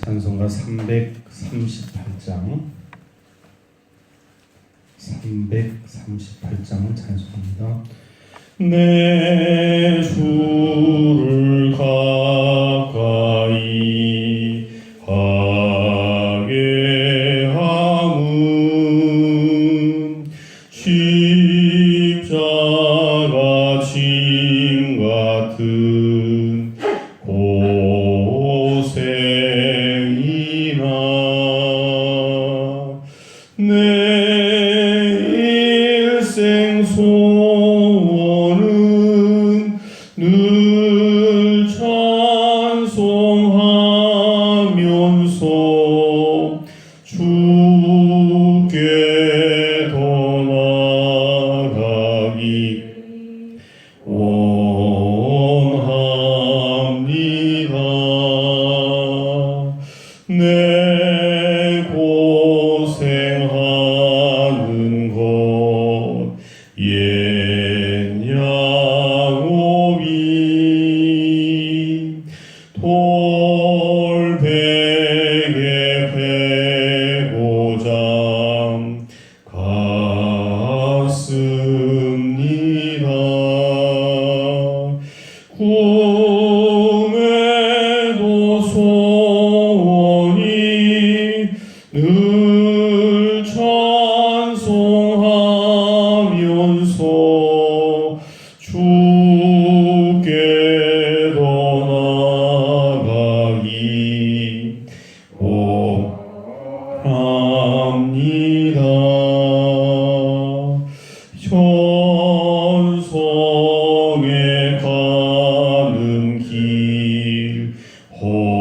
찬송가 338장 338장을 찬송합니다. 내 주를 가까이 하게 함은 십자가 짐 같은 고생이나 내 일생 소원은 늘 찬송하면서 주께 더 나아가기 원합니다. 내 고생하는 것 옛 양옥이 돌베개 베고자 갔습니다. 꿈에도 소원이 늘 찬송하면서 주께 더 나아가기 원합니다. 천성에 가는 길 험하여도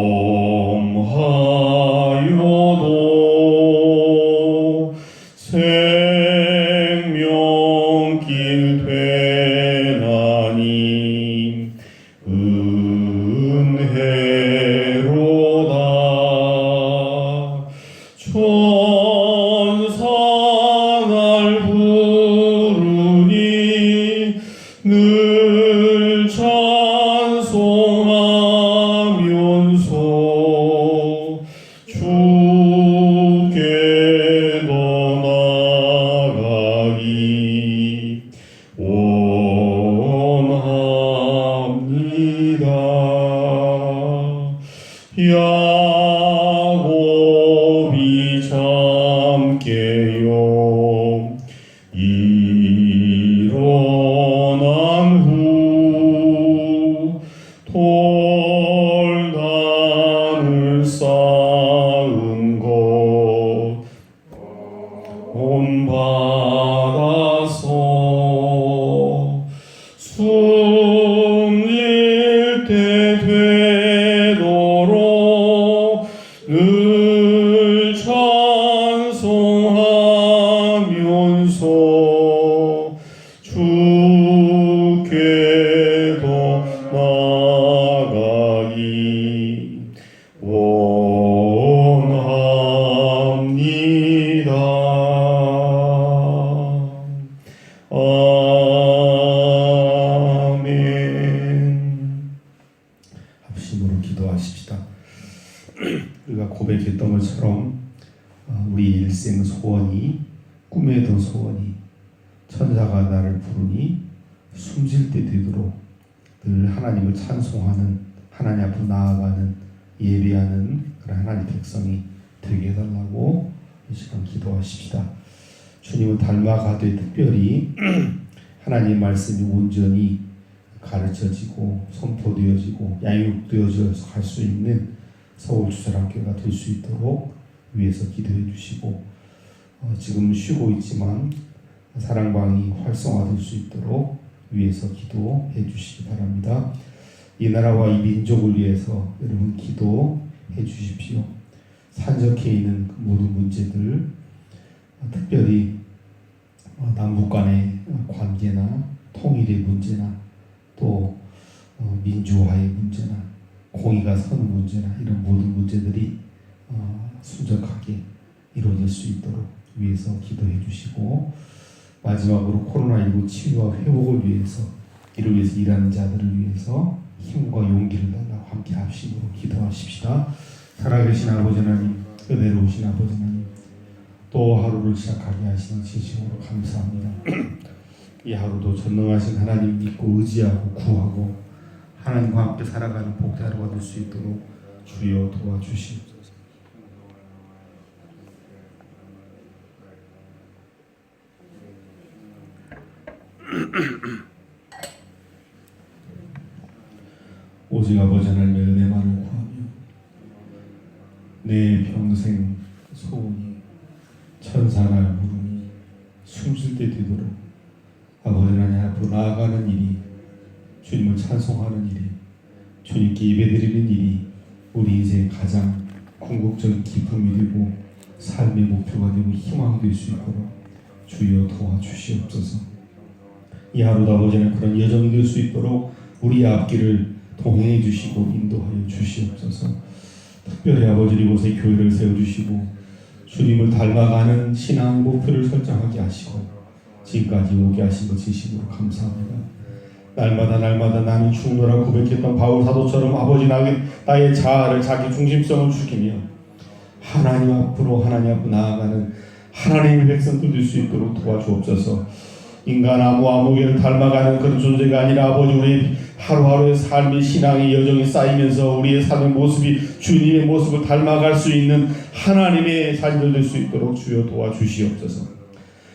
생명길 되나니 은혜로다. 천사 날 부르니 늘 찬송하면서 주께 더 나아가기 원합니다. 야곱이 잠깨요 일어난 후 돌단을 쌓은 것 본받아서 숨길 때 되도록 늘 찬송하면서 주께 더 나아가기 원합니다. 아멘. 합심으로 기도하십시다. 우리가 고백했던 것처럼 우리 일생 소원이 꿈에도 소원이 천사가 나를 부르니 숨쉴 때 되도록 늘 하나님을 찬송하는 하나님 앞으로 나아가는 예배하는 그런 하나님 백성이 되게 해달라고 이 시간 기도하십시다. 주님을 닮아가되 특별히 하나님의 말씀이 온전히 가르쳐지고 선포되어지고 양육되어져서 갈 수 있는 서울주설학교가 될 수 있도록 위해서 기도해 주시고 지금 쉬고 있지만 사랑방이 활성화될 수 있도록 위해서 기도해 주시기 바랍니다. 이 나라와 이 민족을 위해서 여러분 기도해 주십시오. 산적해 있는 그 모든 문제들, 특별히 남북 간의 관계나 통일의 문제나 또 민주화의 문제나 공의가 서는 문제나 이런 모든 문제들이 순적하게 이루어질 수 있도록 위해서 기도해 주시고, 마지막으로 코로나19 치유와 회복을 위해서 이를 위해서 일하는 자들을 위해서 힘과 용기를 달라고 함께 합심으로 기도하십시다. 살아계신 아버지 하나님, 은혜로우신 아버지 하나님, 또 하루를 시작하게 하시는 진심으로 감사합니다. 이 하루도 전능하신 하나님 믿고 의지하고 구하고 하나님과 함께 살아가는 복된 하루가 될 수 있도록 주여 도와주시옵소서. 오직 아버지 하나님의 은혜만을 구하며 내 평생 소원이 천사날 물음이 숨쉴 때 되도록 아버지 하나님 앞으로 나아가는 일이, 주님을 찬송하는 일이, 주님께 예배드리는 일이 우리 인생의 가장 궁극적인 기쁨이 되고 삶의 목표가 되고 희망이 될 수 있도록 주여 도와주시옵소서. 이 하루도 아버지 하나님 그런 여정이 될 수 있도록 우리의 앞길을 동행해 주시고 인도하여 주시옵소서. 특별히 아버지 이곳에 교회를 세워주시고 주님을 닮아가는 신앙 목표를 설정하게 하시고 지금까지 오게 하신 것 진심으로 감사합니다. 날마다 나는 죽노라 고백했던 바울 사도처럼 아버지 나의 자아를, 자기 중심성을 죽이며 하나님 앞으로 나아가는 하나님의 백성들 될 수 있도록 도와주옵소서. 인간 아무개를 닮아가는 그런 존재가 아니라 아버지 우리 하루하루의 삶의 신앙의 여정이 쌓이면서 우리의 삶의 모습이 주님의 모습을 닮아갈 수 있는 하나님의 자녀들 될 수 있도록 주여 도와주시옵소서.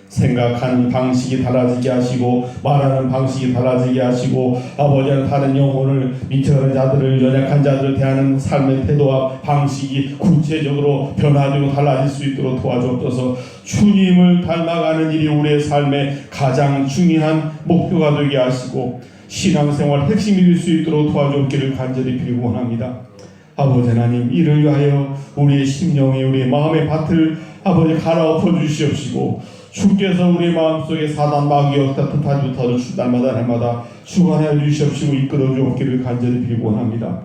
생각하는 방식이 달라지게 하시고 말하는 방식이 달라지게 하시고 아버지는 다른 영혼을 미쳐가는 자들을, 연약한 자들을 대하는 삶의 태도와 방식이 구체적으로 변화되고 달라질 수 있도록 도와주옵소서. 주님을 닮아가는 일이 우리의 삶의 가장 중요한 목표가 되게 하시고 신앙생활 핵심이 될 수 있도록 도와주옵기를 간절히 빌고 원합니다. 아버지 하나님, 이를 위하여 우리의 심령에, 우리의 마음의 밭을 아버지 갈아엎어 주시옵시고 주께서 우리의 마음속에 사단 마귀와 뜻하지 못하도록 날마다 주관하여 주시옵시고 이끌어 주옵기를 간절히 빌고 원합니다.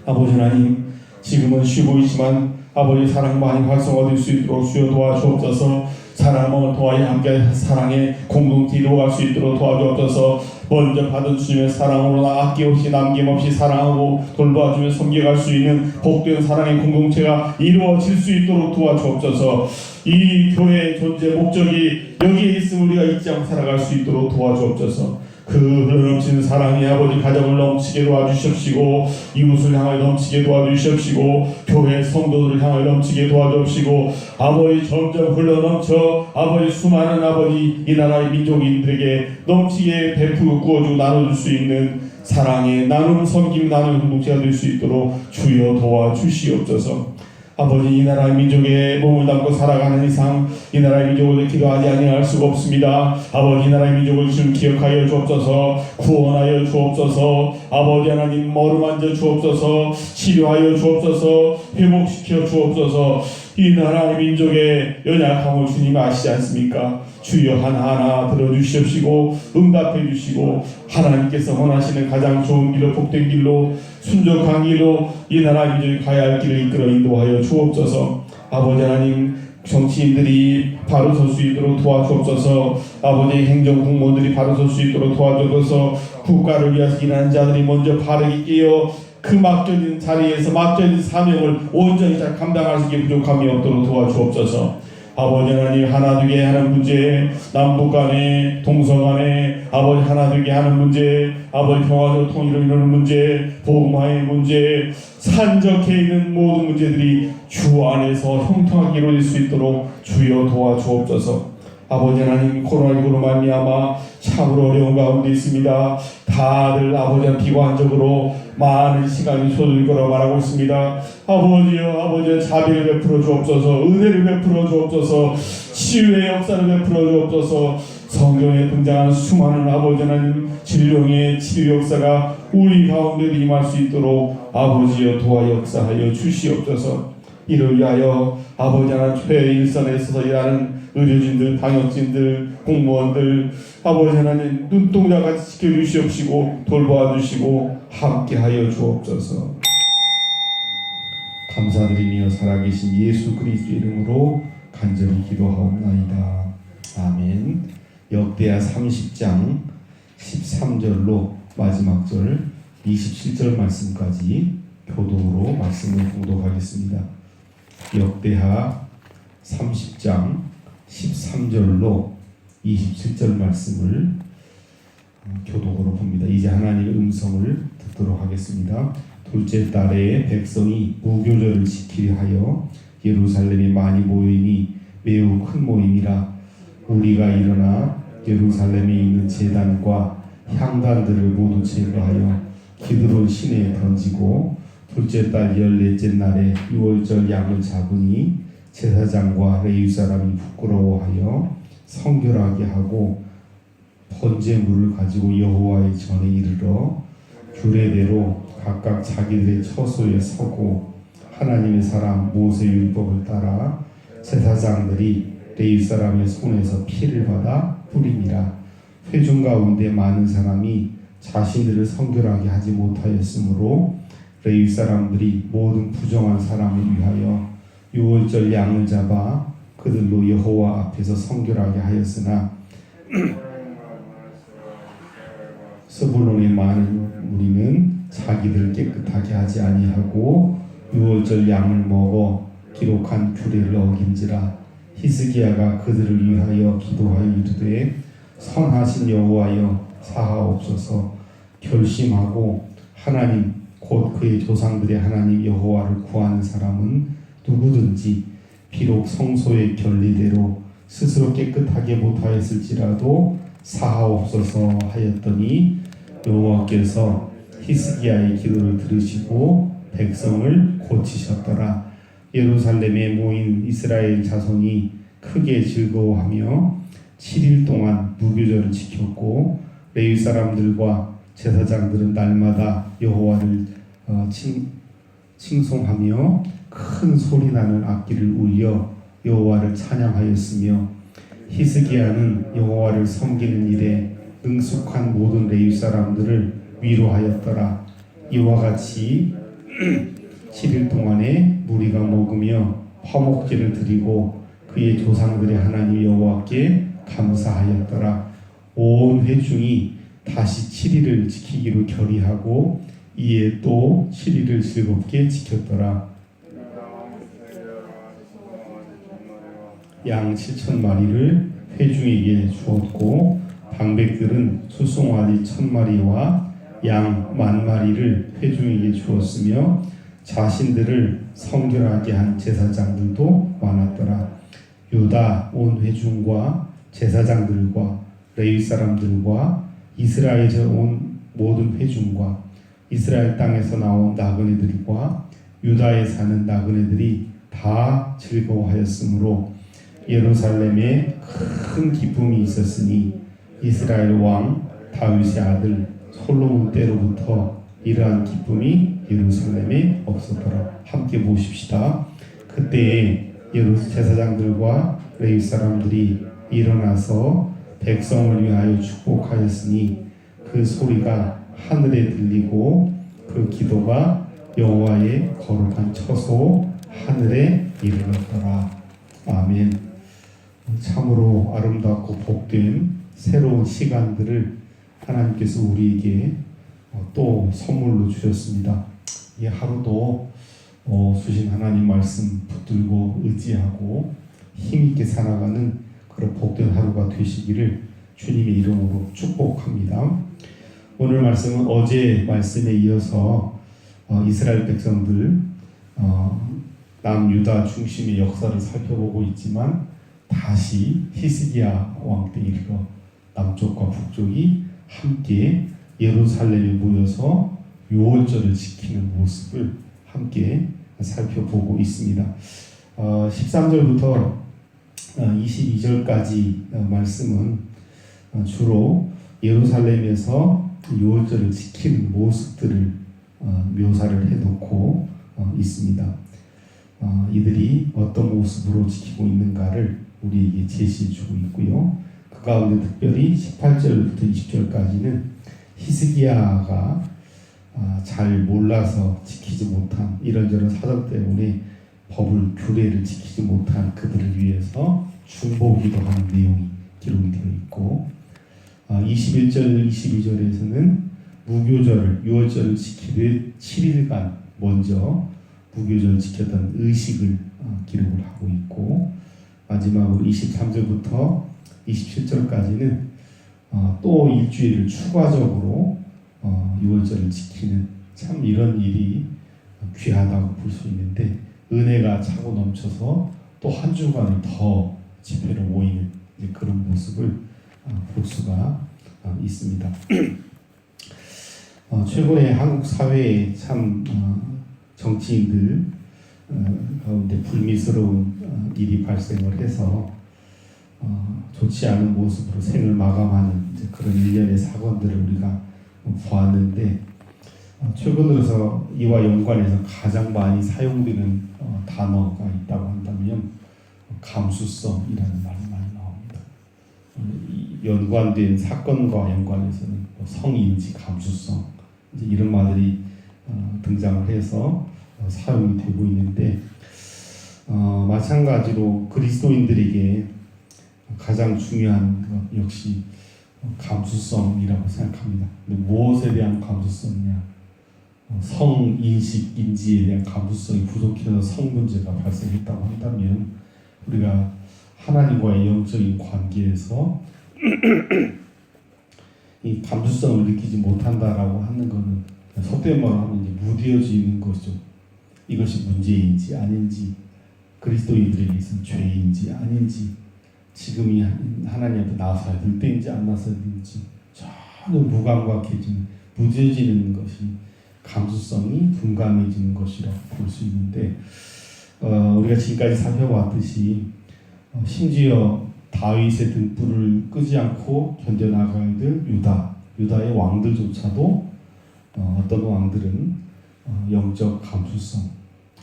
아버지 하나님, 지금은 쉬고 있지만 아버지 사랑 많이 활성화될 수 있도록 주여 도와주옵소서. 사랑을 도와야 함께 사랑의 공동체 이루어갈 수 있도록 도와주옵소서. 먼저 받은 주님의 사랑으로 아낌없이 남김없이 사랑하고 돌봐주며 섬겨갈 수 있는 복된 사랑의 공동체가 이루어질 수 있도록 도와주옵소서. 이 교회의 존재 목적이 여기에 있음 우리가 잊지 않고 살아갈 수 있도록 도와주옵소서. 그 흘러넘치는 사랑이 아버지 가정을 넘치게 도와주시옵시고 이웃을 향하여 넘치게 도와주시옵시고 교회 성도들을 향하여 넘치게 도와주옵시고 아버지 점점 흘러넘쳐 아버지 수많은 아버지 이 나라의 민족인들에게 넘치게 베풀고 구워주고 나눠줄 수 있는 사랑의 나눔 섬김 나눔 공동체가 될 수 있도록 주여 도와주시옵소서. 아버지 이 나라의 민족에 몸을 담고 살아가는 이상 이 나라의 민족을 기도하지 아니할 수가 없습니다. 아버지 이 나라의 민족을 지금 기억하여 주옵소서. 구원하여 주옵소서. 아버지 하나님 머루만져 주옵소서. 치료하여 주옵소서. 회복시켜 주옵소서. 이 나라의 민족의 연약함을 주님 아시지 않습니까? 주여 하나하나 들어주시옵시고 응답해 주시고 하나님께서 원하시는 가장 좋은 길로 복된 길로 순종한 길로 이 나라 민족이 가야 할 길을 이끌어 인도하여 주옵소서. 아버지 하나님, 정치인들이 바로 설 수 있도록 도와주옵소서. 아버지 행정공무원들이 바로 설 수 있도록 도와주옵소서. 국가를 위해서 일하는 자들이 먼저 바르게 깨어 그 맡겨진 자리에서 맡겨진 사명을 온전히 잘 감당할 수 있게 부족함이 없도록 도와주옵소서. 아버지 하나님, 하나되게 하는 문제, 남북 간에 동성 간에 아버지 하나되게 하는 문제, 아버지 평화적 통일을 이루는 문제, 복음화의 문제, 산적해 있는 모든 문제들이 주 안에서 형통하게 이루어질 수 있도록 주여 도와주옵소서. 아버지 하나님, 코로나19로 말미암아 참으로 어려운 가운데 있습니다. 다들 아버지는 비관적으로 많은 시간이 쏟을 거라고 말하고 있습니다. 아버지여, 아버지의 자비를 베풀어 주옵소서. 은혜를 베풀어 주옵소서. 치유의 역사를 베풀어 주옵소서. 성경에 등장하는 수많은 아버지 하나님 진령의 치유 역사가 우리 가운데 임할 수 있도록 아버지여 도와 역사하여 주시옵소서. 이를 위하여 아버지 하나님 교회 일선에 있어서 일하는 의료진들, 방역진들, 공무원들 아버지 하나님 눈동자같이 지켜주시옵시고 돌봐주시고 함께하여 주옵소서. 감사드리며 살아계신 예수 그리스도 이름으로 간절히 기도하옵나이다. 아멘. 역대하 30장 13절로 마지막 절 27절 말씀까지 교독으로 말씀을 봉독하겠습니다. 역대하 30장 13절로 27절 말씀을 교독으로 봅니다. 이제 하나님의 음성을 듣도록 하겠습니다. 둘째 달에 백성이 무교절을 지키려 하여 예루살렘에 많이 모이니 매우 큰 모임이라. 우리가 일어나 예루살렘에 있는 제단과 향단들을 모두 제거하여 기드론 시내에 던지고 둘째 달 14째 날에 유월절 양을 잡으니 제사장과 레위 사람이 부끄러워하여 성결하게 하고 번제물을 가지고 여호와의 전에 이르러 규례대로 각각 자기들의 처소에 서고 하나님의 사람 모세 율법을 따라 제사장들이 레위 사람의 손에서 피를 받아 뿌림이라. 회중 가운데 많은 사람이 자신들을 성결하게 하지 못하였으므로 레위 사람들이 모든 부정한 사람을 위하여 유월절 양을 잡아 그들로 여호와 앞에서 성결하게 하였으나 스불론의 많은 무리는 자기들 깨끗하게 하지 아니하고 유월절 양을 먹어 기록한 규례를 어긴지라. 히스기야가 그들을 위하여 기도하여 이르되 선하신 여호와여 사하옵소서. 결심하고 하나님 곧 그의 조상들의 하나님 여호와를 구하는 사람은 누구든지 비록 성소의 결례대로 스스로 깨끗하게 못하였을지라도 사하옵소서 하였더니 여호와께서 히스기야의 기도를 들으시고 백성을 고치셨더라. 예루살렘에 모인 이스라엘 자손이 크게 즐거워하며 7일 동안 무교절을 지켰고 레위 사람들과 제사장들은 날마다 여호와를 칭송하며 큰 소리나는 악기를 울려 여호와를 찬양하였으며 히스기야는 여호와를 섬기는 일에 능숙한 모든 레위 사람들을 위로하였더라. 이와 같이 7일 동안에 무리가 먹으며 화목제를 드리고 그의 조상들의 하나님 여호와께 감사하였더라. 온 회중이 다시 7일을 지키기로 결의하고 이에 또 7일을 즐겁게 지켰더라. 양 7,000마리를 회중에게 주었고 방백들은 수송아지 1,000마리와 양 10,000마리를 회중에게 주었으며 자신들을 성결하게 한 제사장들도 많았더라. 유다 온 회중과 제사장들과 레위 사람들과 이스라엘에서 온 모든 회중과 이스라엘 땅에서 나온 나그네들과 유다에 사는 나그네들이 다 즐거워하였으므로 예루살렘에 큰 기쁨이 있었으니 이스라엘 왕 다윗의 아들 솔로몬 때로부터 이러한 기쁨이 예루살렘에 없었더라. 함께 보십시다. 그때에 제사장들과 레위 사람들이 일어나서 백성을 위하여 축복하였으니 그 소리가 하늘에 들리고 그 기도가 여호와의 거룩한 처소 하늘에 이르렀더라. 아멘. 참으로 아름답고 복된 새로운 시간들을 하나님께서 우리에게 또 선물로 주셨습니다. 이 하루도 주신 하나님 말씀 붙들고 의지하고 힘있게 살아가는 그런 복된 하루가 되시기를 주님의 이름으로 축복합니다. 오늘 말씀은 어제 말씀에 이어서 이스라엘 백성들 남유다 중심의 역사를 살펴보고 있지만 다시 히스기야 왕 때 이르러 남쪽과 북쪽이 함께 예루살렘에 모여서 유월절을 지키는 모습을 함께 살펴보고 있습니다. 13절부터 22절까지 말씀은 주로 예루살렘에서 유월절을 지키는 모습들을 묘사를 해놓고 있습니다. 이들이 어떤 모습으로 지키고 있는가를 우리에게 제시해주고 있고요. 그 가운데 특별히 18절부터 20절까지는 히스기야가 잘 몰라서 지키지 못한 이런저런 사정 때문에 법을 규례를 지키지 못한 그들을 위해서 중보기도 하는 내용이 기록이 되어 있고 21절 22절에서는 무교절을 유월절을 지키되 7일간 먼저 무교절 지켰던 의식을 기록을 하고 있고, 마지막으로 23절부터 27절까지는 또 일주일을 추가적으로 유월절을 지키는, 참 이런 일이 귀하다고 볼 수 있는데, 은혜가 차고 넘쳐서 또 한 주간을 더 집회로 모이는 그런 모습을 볼 수가 있습니다. 최근에 한국 사회에 참 정치인들 가운데 불미스러운 일이 발생을 해서 좋지 않은 모습으로 생을 마감하는 그런 일련의 사건들을 우리가 보았는데, 최근 들어서 이와 연관해서 가장 많이 사용되는 단어가 있다고 한다면 감수성이라는 말이 많이 나옵니다. 연관된 사건과 연관해서는 성인지 감수성, 이제 이런 말들이 등장을 해서 사용이 되고 있는데, 마찬가지로 그리스도인들에게 가장 중요한 것 역시 감수성이라고 생각합니다. 근데 무엇에 대한 감수성이냐? 성인식, 인지에 대한 감수성이 부족해서 성 문제가 발생했다고 한다면, 우리가 하나님과의 영적인 관계에서 이 감수성을 느끼지 못한다라고 하는 것은 속된 말로 하면 이제 무뎌지는 것이죠. 이것이 문제인지 아닌지, 그리스도인들에게 있어서 죄인지 아닌지, 지금이 하나님 앞에 나서야 될 때인지 안 나서야 되는지 전혀 무감각해지는, 무뎌지는 것이 감수성이 둔감해지는 것이라고 볼 수 있는데, 우리가 지금까지 살펴봤듯이 심지어 다윗의 등불을 끄지 않고 견뎌나가야 될 유다의 왕들조차도 어떤 왕들은 영적 감수성,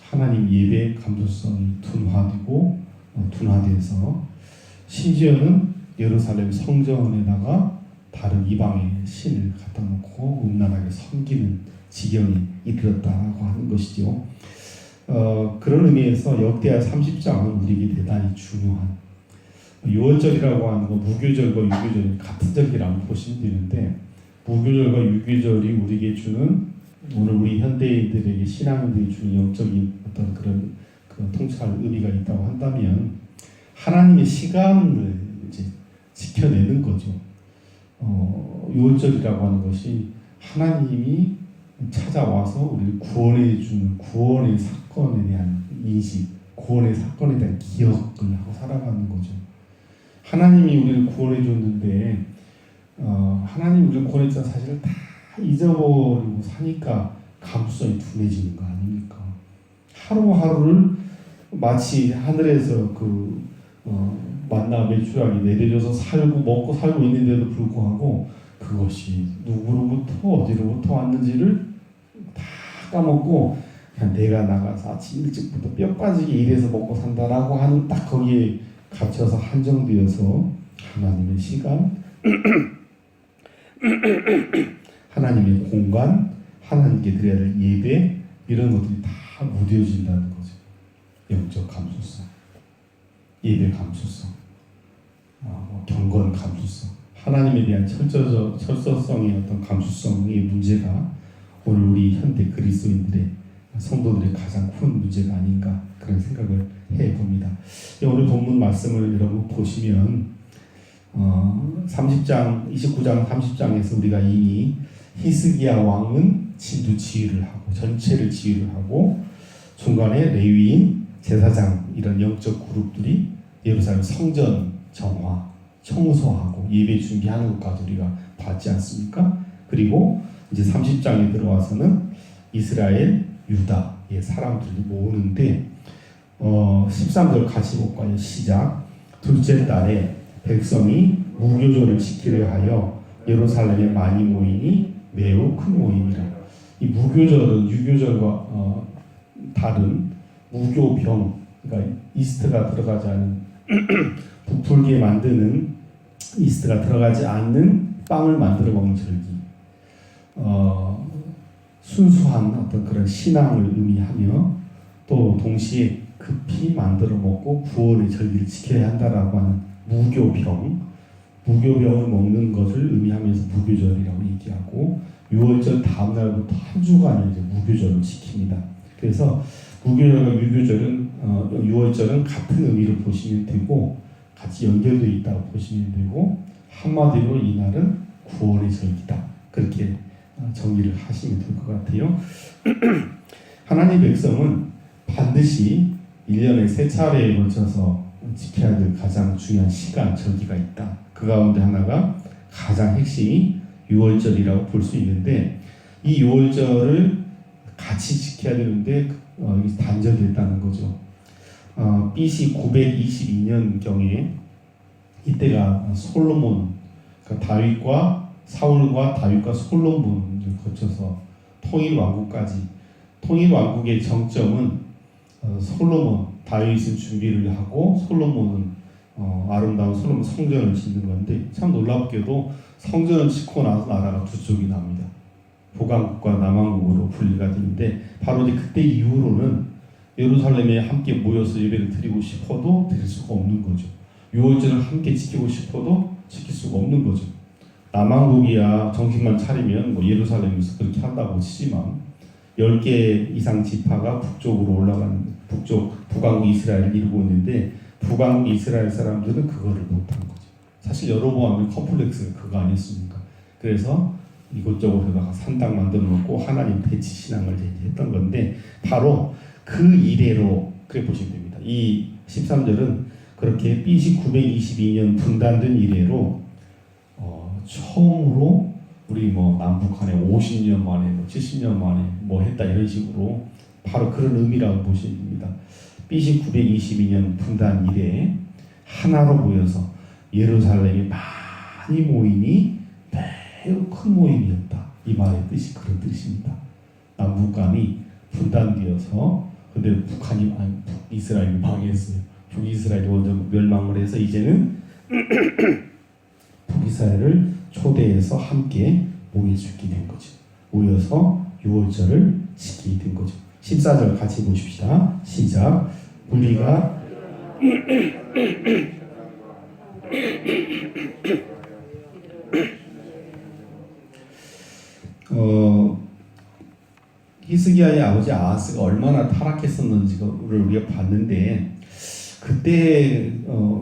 하나님 예배 감수성이 둔화돼서 심지어는 예루살렘 성전에다가 다른 이방의 신을 갖다 놓고 음란하게 섬기는 지경이 이르렀다고 하는 것이죠. 그런 의미에서 역대하 30장은 우리에게 대단히 중요한, 유월절이라고 하는 거 무교절과 유교절이 같은 절기라고 보시면 되는데, 무교절과 유교절이 우리에게 주는, 오늘 우리 현대인들에게, 신앙인들이 주는 영적인 어떤 그런 통찰 의미가 있다고 한다면, 하나님의 시간을 이제 지켜내는 거죠. 유월절이라고 하는 것이 하나님이 찾아와서 우리를 구원해 주는 구원의 사건에 대한 인식, 구원의 사건에 대한 기억을 하고 살아가는 거죠. 하나님이 우리를 구원해 줬는데, 하나님이 우리를 구원했지만 사실 다 잊어버리고 사니까 감수성이 둔해지는 거 아닙니까? 하루하루를 마치 하늘에서 만나 메추라기 내려져서 살고 먹고 살고 있는데도 불구하고 그것이 누구로부터 어디로부터 왔는지를 다 까먹고, 그냥 내가 나가서 아침 일찍부터 뼈 빠지게 일해서 먹고 산다라고 하는 딱 거기에 갇혀서 한정되어서 하나님의 시간, 하나님의 공간, 하나님께 드려야 될 예배, 이런 것들이 다 무뎌진다는 거죠. 영적 감수성, 예배 감수성, 경건 감수성, 하나님에 대한 철저성의 어떤 감수성의 문제가 오늘 우리 현대 그리스도인들의, 성도들의 가장 큰 문제가 아닌가, 그런 생각을 해봅니다. 오늘 본문 말씀을 여러분 보시면 30장, 29장, 30장에서 우리가 이미 히스기야 왕은 진두 지휘를 하고 전체를 지휘를 하고, 중간에 레위인, 제사장, 이런 영적 그룹들이 예루살렘 성전 정화, 청소하고 예배 준비하는 것까지 우리가 봤지 않습니까? 그리고 이제 30장에 들어와서는 이스라엘, 유다의 사람들이 모으는데, 13절 같이 볼까요? 시작. 둘째 달에 백성이 무교절을 지키려 하여 예루살렘에 많이 모이니 매우 큰 모임이라. 이 무교절은 유교절과 다른 무교병, 그러니까 이스트가 들어가지 않은 부풀게 만드는, 이스트가 들어가지 않는 빵을 만들어 먹는 절기. 순수한 어떤 그런 신앙을 의미하며, 또 동시에 급히 만들어 먹고 구원의 절기를 지켜야 한다라고 하는 무교병을 먹는 것을 의미하면서 무교절이라고 얘기하고, 유월절 다음 날부터 한 주간을 이제 무교절을 지킵니다. 그래서 무교절과 유교절은 유월절은 같은 의미로 보시면 되고 같이 연결되어 있다고 보시면 되고 한마디로 이날은 구원의 절기다. 그렇게 정리를 하시면 될 것 같아요. 하나님 백성은 반드시 1년에 3차례에 걸쳐서 지켜야 될 가장 중요한 시간, 절기가 있다. 그 가운데 하나가 가장 핵심이 유월절이라고 볼 수 있는데 이 유월절을 같이 지켜야 되는데 단절됐다는 거죠. BC 922년경에 이때가 솔로몬, 그러니까 다윗과 사울과 다윗과 솔로몬을 거쳐서 통일 왕국까지 통일 왕국의 정점은 솔로몬, 다윗은 준비를 하고 솔로몬은 아름다운 솔로몬 성전을 짓는 건데 참 놀랍게도 성전을 짓고 나서 나라가 두 쪽이 납니다. 북왕국과 남왕국으로 분리가 되는데 바로 이제 그때 이후로는 예루살렘에 함께 모여서 예배를 드리고 싶어도 드릴 수가 없는 거죠. 유월절을 함께 지키고 싶어도 지킬 수가 없는 거죠. 남왕국이야 정신만 차리면 예루살렘에서 그렇게 한다고 치지만 10개 이상 지파가 북쪽으로 올라가는 북왕국 이스라엘을 이루고 있는데 북왕국 이스라엘 사람들은 그거를 못한 거죠. 사실 여로보암의 컴플렉스가 그거 아니었습니까? 그래서 이곳저곳에다가 산당 만들어 놓고 하나님 대치 신앙을 했던 건데 바로 그 이래로 그래 보시면 됩니다. 이 13절은 그렇게 BC 922년 분단된 이래로 처음으로 우리 남북한에 50년 만에 70년 만에 했다 이런 식으로 바로 그런 의미라고 보시면 됩니다. BC 922년 분단 이래에 하나로 모여서 예루살렘에 많이 모이니 매우 큰 모임이었다. 이 말의 뜻이 그런 뜻입니다. 남북한이 분단되어서 근데 이스라엘이 망했어요. 북이스라엘이 먼저 멸망을 해서 이제는 북이스라엘을 초대해서 함께 모여주게 된 거죠. 모여서 유월절을 지키게 된 거죠. 14절 같이 보십시다. 시작. 우리가 히스기야의 아버지 아하스가 얼마나 타락했었는지를 우리가 봤는데 그때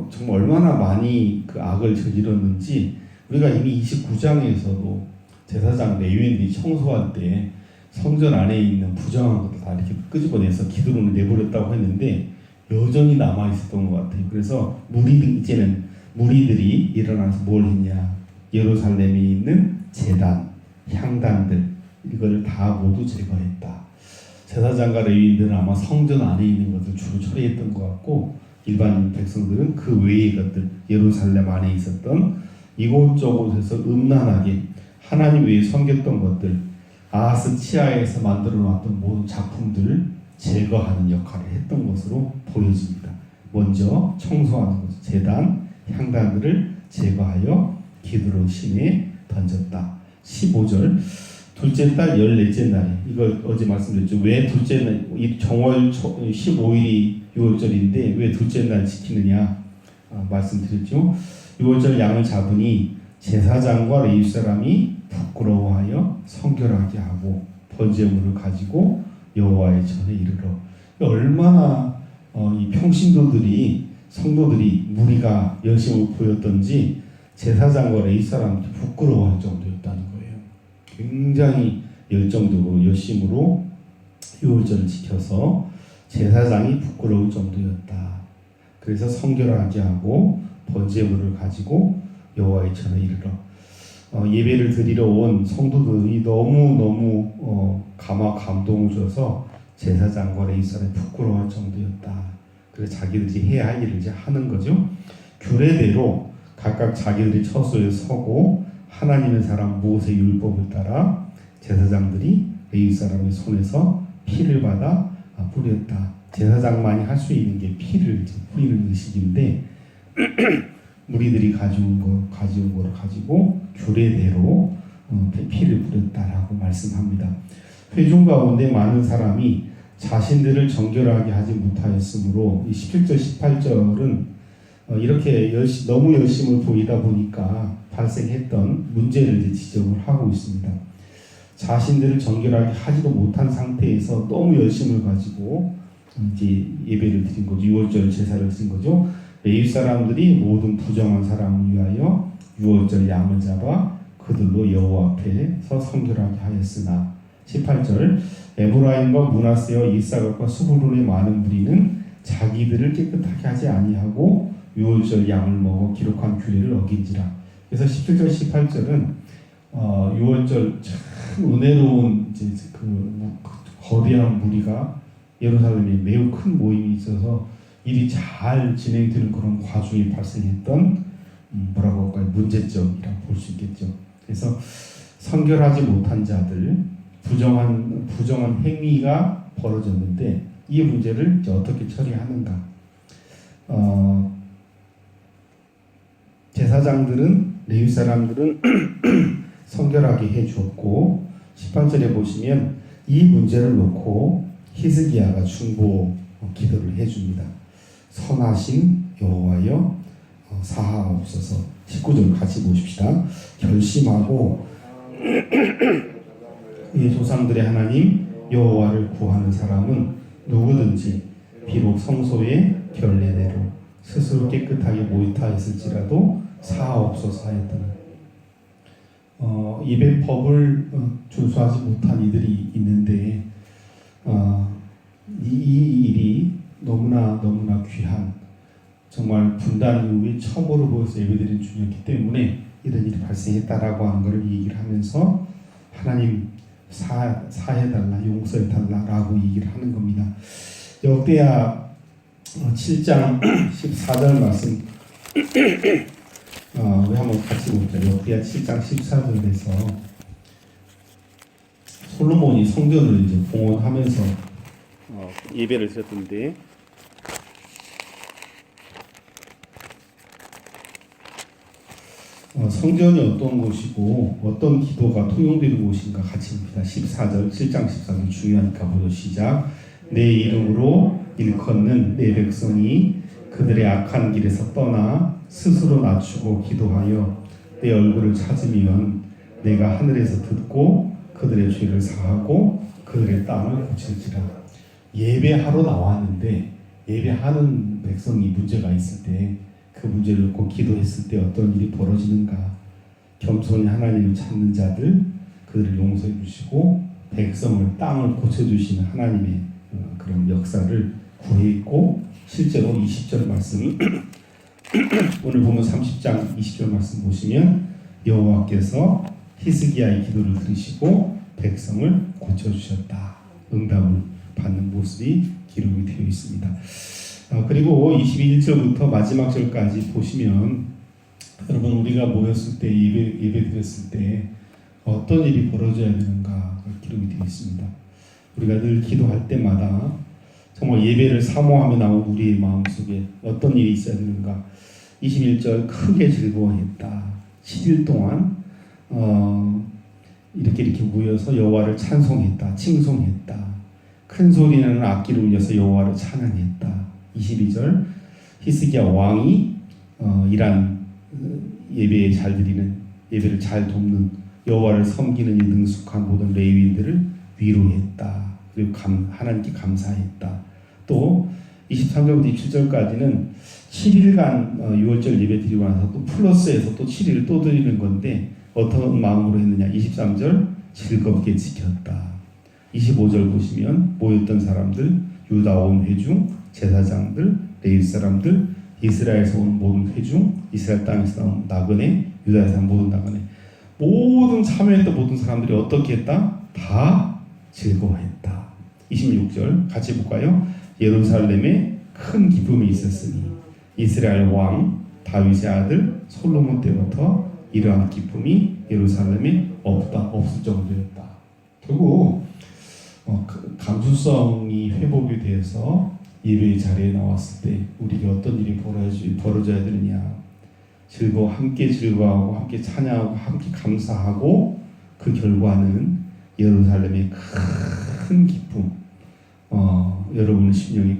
정말 얼마나 많이 그 악을 저질렀는지 우리가 이미 29장에서도 제사장 레위인들이 청소할 때 성전 안에 있는 부정한 것들 다 이렇게 끄집어내서 기둥으로 내버렸다고 했는데 여전히 남아 있었던 것 같아요. 그래서 이제는 무리들이 일어나서 뭘 했냐? 예루살렘에 있는 제단, 향단들 이걸 다 모두 제거했다. 제사장과 레위인들은 아마 성전 안에 있는 것을 주로 처리했던 것 같고 일반 백성들은 그 외의 것들 예루살렘 안에 있었던 이곳저곳에서 음란하게 하나님 외에 섬겼던 것들 아하스 치하에서 만들어 놨던 모든 작품들을 제거하는 역할을 했던 것으로 보여집니다. 먼저 청소하는 것, 제단, 향단들을 제거하여 기드론 시내에 던졌다. 15절 둘째 달 14째 날에 이거 어제 말씀드렸죠. 왜 둘째 날 정월 15일이 유월절인데 왜 둘째 날 지키느냐 말씀드렸죠. 유월절 양을 잡으니 제사장과 레위 사람이 부끄러워하여 성결하게 하고 번제물을 가지고 여호와의 전에 이르러 얼마나 이 평신도들이 성도들이 무리가 열심을 보였던지 제사장과 레위 사람들이 부끄러워할 정도였다는 거예요. 굉장히 열정적으로 열심으로 유월절을 지켜서 제사장이 부끄러울 정도였다. 그래서 성결하게 하고 번제물을 가지고 여호와의 전에 이르러 예배를 드리러 온 성도들이 너무 감동을 줘서 제사장과 레위 사람이 부끄러워할 정도였다. 그래서 자기들이 해야 할 일을 이제 하는 거죠. 규례대로 각각 자기들이 처소에 서고 하나님의 사람 모세의 율법을 따라 제사장들이 레위 사람의 손에서 피를 받아 뿌렸다. 제사장만이 할 수 있는 게 피를 뿌리는 의식인데 무리들이 가져온 거를 가지고 규례대로 피를 뿌렸다라고 말씀합니다. 회중 가운데 많은 사람이 자신들을 정결하게 하지 못하였으므로 이 17절 18절은 이렇게 너무 열심을 보이다 보니까 발생했던 문제를 지적을 하고 있습니다. 자신들을 정결하게 하지도 못한 상태에서 너무 열심을 가지고 이제 예배를 드린 거죠. 유월절 제사를 드린 거죠. 레위 사람들이 모든 부정한 사람을 위하여 유월절 양을 잡아 그들로 여호와 앞에서 성결하게 하였으나 18절 에브라임과 므낫세와 이사각과 스불론의 많은 무리는 자기들을 깨끗하게 하지 아니하고 유월절 양을 먹어 기록한 규례를 어긴지라. 그래서 17절 18절은 유월절 참 은혜로운 이제 그 거대한 무리가 예루살렘에 매우 큰 모임이 있어서 일이 잘 진행되는 그런 과정이 발생했던 뭐라고 할까요? 문제점이라고 볼 수 있겠죠. 그래서 성결하지 못한 자들, 부정한 행위가 벌어졌는데 이 문제를 이제 어떻게 처리하는가? 제사장들은 레위 사람들은 성결하게 해주었고 18절에 보시면 이 문제를 놓고 히스기야가 중보 기도를 해줍니다. 선하신 여호와여 사하옵소서. 19절 같이 보십시다. 결심하고 이 조상들의 하나님 여호와를 구하는 사람은 누구든지 비록 성소의 결례대로 스스로 깨끗하게 모의타했을지라도 사하옵소서 하였더니 예배법을 준수하지 못한 이들이 있는데 이 일이 너무나 귀한 정말 분단 이후에 처음으로 보여서 예배드린 중이었기 때문에 이런 일이 발생했다라고 하는 것을 얘기를 하면서 하나님 사해달라 용서해달라라고 얘기를 하는 겁니다. 역대하 7장 14절 말씀 우리 한번 같이 봅시다. 역대하 7장 14절에서 솔로몬이 성전을 이제 봉헌하면서 예배를 드렸던데 성전이 어떤 곳이고 어떤 기도가 통용되는 곳인가 같이 봅시다. 14절 7장 14절 중요하니까 보죠. 시작. 내 이름으로 일컫는 내 백성이 그들의 악한 길에서 떠나 스스로 낮추고 기도하여 내 얼굴을 찾으면 내가 하늘에서 듣고 그들의 죄를 사하고 그들의 땅을 고칠지라. 예배하러 나왔는데 예배하는 백성이 문제가 있을 때 그 문제를 놓고 기도했을 때 어떤 일이 벌어지는가. 겸손히 하나님을 찾는 자들 그들을 용서해 주시고 백성을 땅을 고쳐주시는 하나님의 그런 역사를 구해있고 실제로 20절 말씀이 오늘 보면 30장 20절 말씀 보시면 여호와께서 히스기야의 기도를 들으시고 백성을 고쳐주셨다. 응답을 받는 모습이 기록이 되어 있습니다. 그리고 21절부터 마지막 절까지 보시면 여러분 우리가 모였을 때 예배 드렸을 때 어떤 일이 벌어져야 되는가 기록이 되어 있습니다. 우리가 늘 기도할 때마다 정말 예배를 사모하며 나온 우리의 마음속에 어떤 일이 있어야 되는가. 21절 크게 즐거워했다. 7일 동안 이렇게 모여서 여호와를 찬송했다. 칭송했다. 큰 소리나는 악기를 울려서 여호와를 찬양했다. 22절 히스기야 왕이 이란 예배에 잘 드리는 예배를 잘 돕는 여호와를 섬기는 이 능숙한 모든 레위인들을 위로했다. 그리고 하나님께 감사했다. 또 23절부터 27절까지는 7일간 유월절 예배 드리고 나서 또 플러스해서 또 7일을 또 드리는 건데 어떤 마음으로 했느냐. 23절 즐겁게 지켰다. 25절 보시면 모였던 사람들 유다 온 회중 제사장들 레위 사람들 이스라엘에서 온 모든 회중 이스라엘 땅에서 나온 나그네 유다에서 온 모든 나그네 모든 참여했던 모든 사람들이 어떻게 했다? 다 즐거워했다. 26절 같이 볼까요? 예루살렘에 큰 기쁨이 있었으니 이스라엘 왕 다윗의 아들 솔로몬 때부터 이러한 기쁨이 예루살렘에 없을 정도였다. 결국 감수성이 회복이 돼서 예배의 자리에 나왔을 때 우리에게 어떤 일이 벌어져야 되느냐. 함께 즐거워하고 함께 찬양하고 함께 감사하고 그 결과는 예루살렘의 큰 기쁨, 여러분의 심령에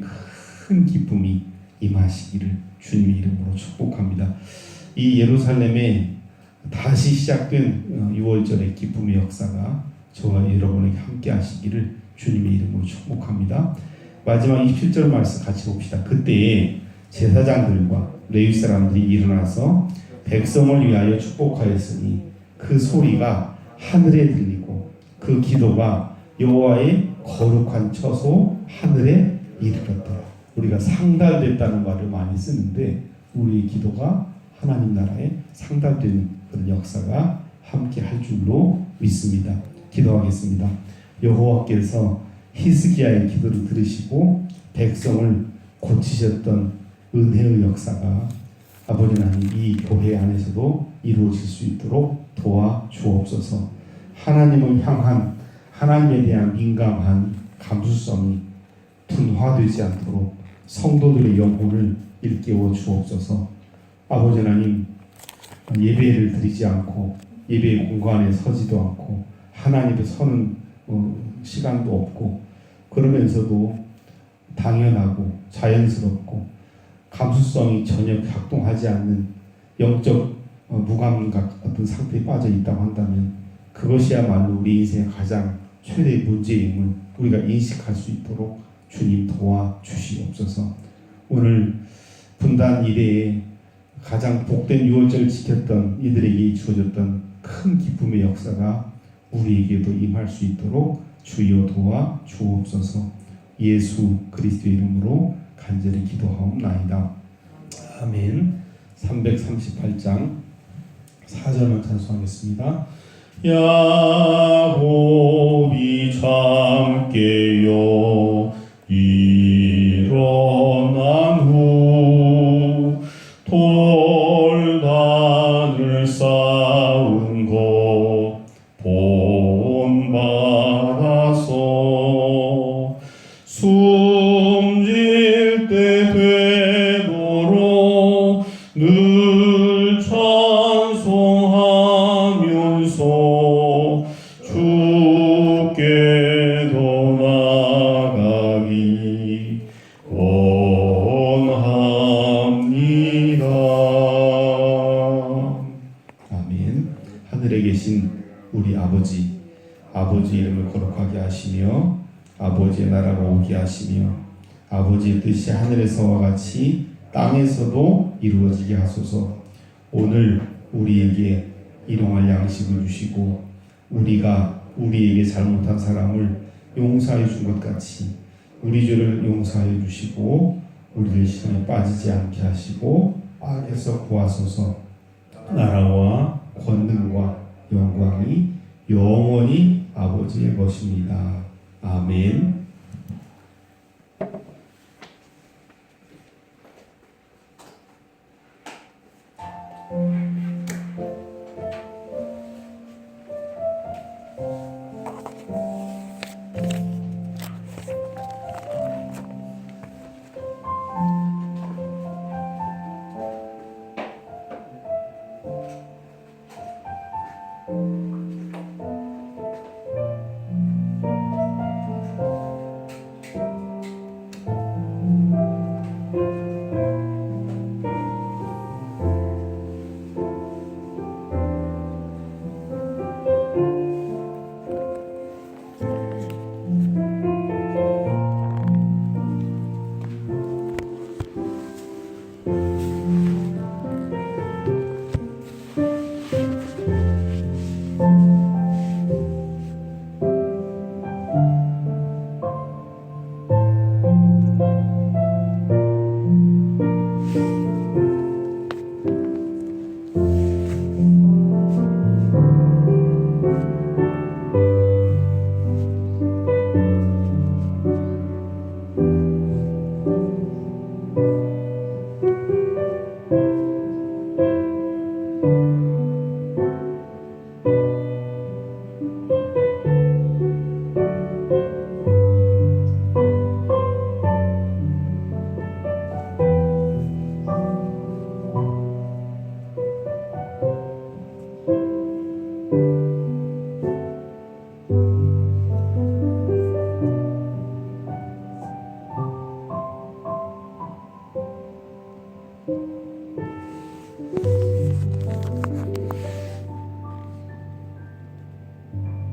큰 기쁨이 임하시기를 주님의 이름으로 축복합니다. 이 예루살렘에 다시 시작된 6월절의 기쁨의 역사가 저와 여러분에게 함께 하시기를 주님의 이름으로 축복합니다. 마지막 27절 말씀 같이 봅시다. 그때에 제사장들과 레위 사람들이 일어나서 백성을 위하여 축복하였으니 그 소리가 하늘에 들리고 그 기도가 여호와의 거룩한 처소 하늘에 이르렀더라. 우리가 상달됐다는 말을 많이 쓰는데 우리의 기도가 하나님 나라에 상달되는 그런 역사가 함께 할 줄로 믿습니다. 기도하겠습니다. 여호와께서 히스기야의 기도를 들으시고 백성을 고치셨던 은혜의 역사가 아버지 하나님 이 교회 안에서도 이루어질 수 있도록 도와주옵소서. 하나님을 향한 하나님에 대한 민감한 감수성이 둔화되지 않도록 성도들의 영혼을 일깨워 주옵소서. 아버지 하나님, 예배를 드리지 않고 예배의 공간에 서지도 않고 하나님 앞에 서는 시간도 없고 그러면서도 당연하고 자연스럽고 감수성이 전혀 작동하지 않는 영적 무감각 같은 상태에 빠져 있다고 한다면 그것이야말로 우리 인생의 가장 최대의 문제임을 우리가 인식할 수 있도록 주님 도와주시옵소서. 오늘 분단 이래에 가장 복된 유월절을 지켰던 이들에게 주어졌던 큰 기쁨의 역사가 우리에게도 임할 수 있도록 주여 도와주옵소서. 예수 그리스도의 이름으로 간절히 기도하옵나이다. 아멘. 338장 4절만 찬송하겠습니다. 야곱이 참깨요 일어난 후 돌단을 쌓은 것 본받아서 숨질 때 되도록 늘 찬송하면서 주께도 나가기 원합니다. 아멘. 하늘에 계신 우리 아버지 이름을 거룩하게 하시며 아버지의 나라가 오게 하시며 아버지의 뜻이 하늘에서와 같이 땅에서도 이루어지게 하소서. 오늘 우리에게 일용할 양식을 주시고 우리가 우리에게 잘못한 사람을 용서해 준 것 같이 우리 죄를 용서해 주시고 우리를 시험에 빠지지 않게 하시고 악에서 구하소서. 나라와 권능과 영광이 영원히 아버지의 것입니다. 아멘.